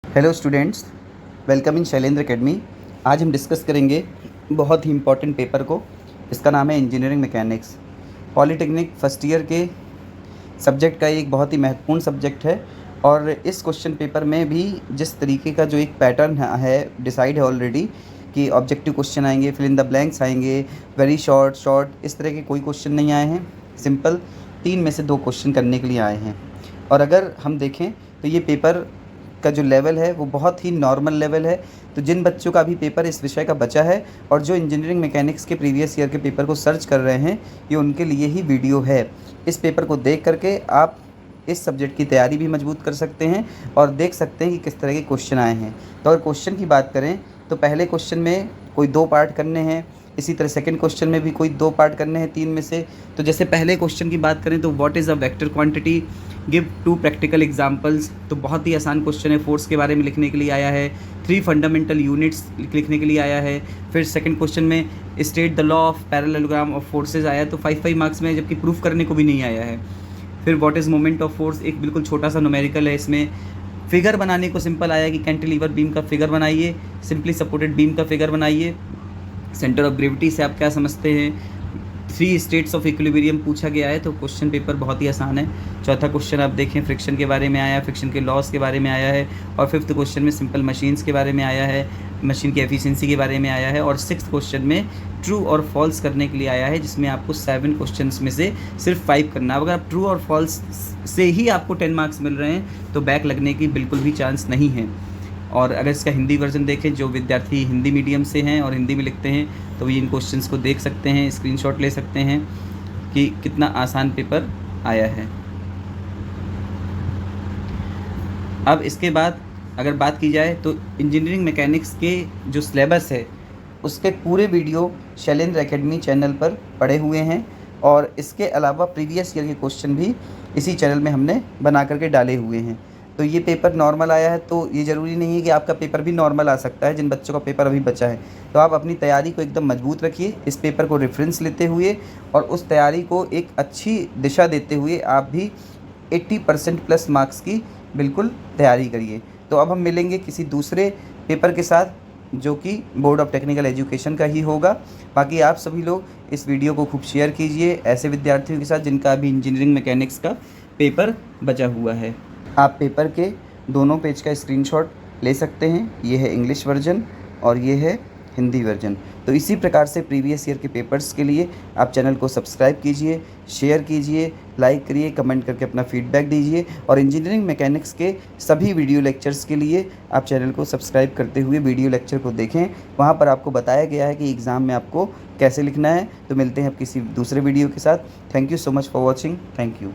Hello students, welcome in Shailendra academy. आज हम discuss करेंगे बहुत ही इम्पोर्टेंट पेपर को। इसका नाम है engineering mechanics. Polytechnic first year के सब्जेक्ट का एक बहुत ही महत्वपूर्ण सब्जेक्ट है। और इस क्वेश्चन पेपर में भी जिस तरीके का जो एक पैटर्न है डिसाइड है ऑलरेडी कि ऑब्जेक्टिव क्वेश्चन आएंगे, फिल इन द ब्लैंक्स आएंगे, वेरी शॉर्ट शॉर्ट, इस तरह के कोई क्वेश्चन नहीं आए हैं। सिंपल 3 में से 2 क्वेश्चन करने के लिए आए हैं। और अगर हम देखें तो ये पेपर का जो लेवल है वो बहुत ही नॉर्मल लेवल है। तो जिन बच्चों का भी पेपर इस विषय का बचा है और जो इंजीनियरिंग मैकेनिक्स के प्रीवियस ईयर के पेपर को सर्च कर रहे हैं, ये उनके लिए ही वीडियो है। इस पेपर को देख करके आप इस सब्जेक्ट की तैयारी भी मजबूत कर सकते हैं और देख सकते हैं कि किस तरह के क्वेश्चन आए हैं। तो अगर क्वेश्चन की बात करें तो पहले क्वेश्चन में कोई 2 पार्ट करने हैं, इसी तरह सेकंड क्वेश्चन में भी कोई 2 पार्ट करने हैं 3 में से। तो जैसे पहले क्वेश्चन की बात करें तो what is a vector quantity, give 2 practical examples. तो बहुत ही आसान क्वेश्चन है, फोर्स के बारे में लिखने के लिए आया है। 3 फंडामेंटल यूनिट्स लिखने के लिए आया है। फिर सेकंड क्वेश्चन में state the law of parallelogram of forces आया, तो 5 मार्क्स में, जबकि प्रूफ करने को भी नहीं आया है। फिर what is moment of force, एक बिल्कुल छोटा सा न्यूमेरिकल है। इसमें फिगर बनाने को सिंपल आया कि कैंटिलीवर बीम का फिगर बनाइए, सिंपली सपोर्टेड बीम का फिगर बनाइए। सेंटर ऑफ ग्रेविटी से आप क्या समझते हैं। 3 स्टेट्स ऑफ इक्विलिब्रियम पूछा गया है, तो क्वेश्चन पेपर बहुत ही आसान है। चौथा क्वेश्चन आप देखें, फ्रिक्शन के बारे में आया, फ्रिक्शन के लॉस के बारे में आया है। और 5th क्वेश्चन में सिंपल मशीन्स के बारे में आया है, मशीन की एफिशिएंसी के बारे में आया है। और 6th क्वेश्चन में ट्रू और फॉल्स करने के लिए आया है, जिसमें आपको 7 क्वेश्चंस में से सिर्फ 5 करना है। अगर आप ट्रू और फॉल्स से ही आपको 10 मार्क्स मिल रहे हैं तो बैक लगने की बिल्कुल भी चांस नहीं है। और अगर इसका हिंदी वर्जन देखें, जो विद्यार्थी हिंदी मीडियम से हैं और हिंदी में लिखते हैं, तो ये इन क्वेश्चंस को देख सकते हैं, स्क्रीनशॉट ले सकते हैं कि कितना आसान पेपर आया है। अब इसके बाद अगर बात की जाए तो इंजीनियरिंग मैकेनिक्स के जो सिलेबस है उसके पूरे वीडियो शैलेंद्र एकेडमी चैनल पर पड़े हुए हैं। और इसके अलावा प्रीवियस ईयर के क्वेश्चन भी इसी चैनल में हमने बना करके डाले हुए हैं। तो ये पेपर नॉर्मल आया है, तो ये ज़रूरी नहीं है कि आपका पेपर भी नॉर्मल आ सकता है। जिन बच्चों का पेपर अभी बचा है, तो आप अपनी तैयारी को एकदम मजबूत रखिए, इस पेपर को रेफरेंस लेते हुए और उस तैयारी को एक अच्छी दिशा देते हुए आप भी 80% प्लस मार्क्स की बिल्कुल तैयारी करिए। तो अब हम मिलेंगे किसी दूसरे पेपर के साथ, जो कि बोर्ड ऑफ टेक्निकल एजुकेशन का ही होगा। बाकी आप सभी लोग इस वीडियो को खूब शेयर कीजिए ऐसे विद्यार्थियों के साथ जिनका अभी इंजीनियरिंग मैकेनिक्स का पेपर बचा हुआ है। आप पेपर के दोनों पेज का स्क्रीनशॉट ले सकते हैं। ये है इंग्लिश वर्जन और ये है हिंदी वर्जन। तो इसी प्रकार से प्रीवियस ईयर के पेपर्स के लिए आप चैनल को सब्सक्राइब कीजिए, शेयर कीजिए, लाइक करिए, कमेंट करके अपना फीडबैक दीजिए। और इंजीनियरिंग मैकेनिक्स के सभी वीडियो लेक्चर्स के लिए आप चैनल को सब्सक्राइब करते हुए वीडियो लेक्चर को देखें। वहाँ पर आपको बताया गया है कि एग्ज़ाम में आपको कैसे लिखना है। तो मिलते हैं अब किसी दूसरे वीडियो के साथ। Thank you so much for watching. Thank you.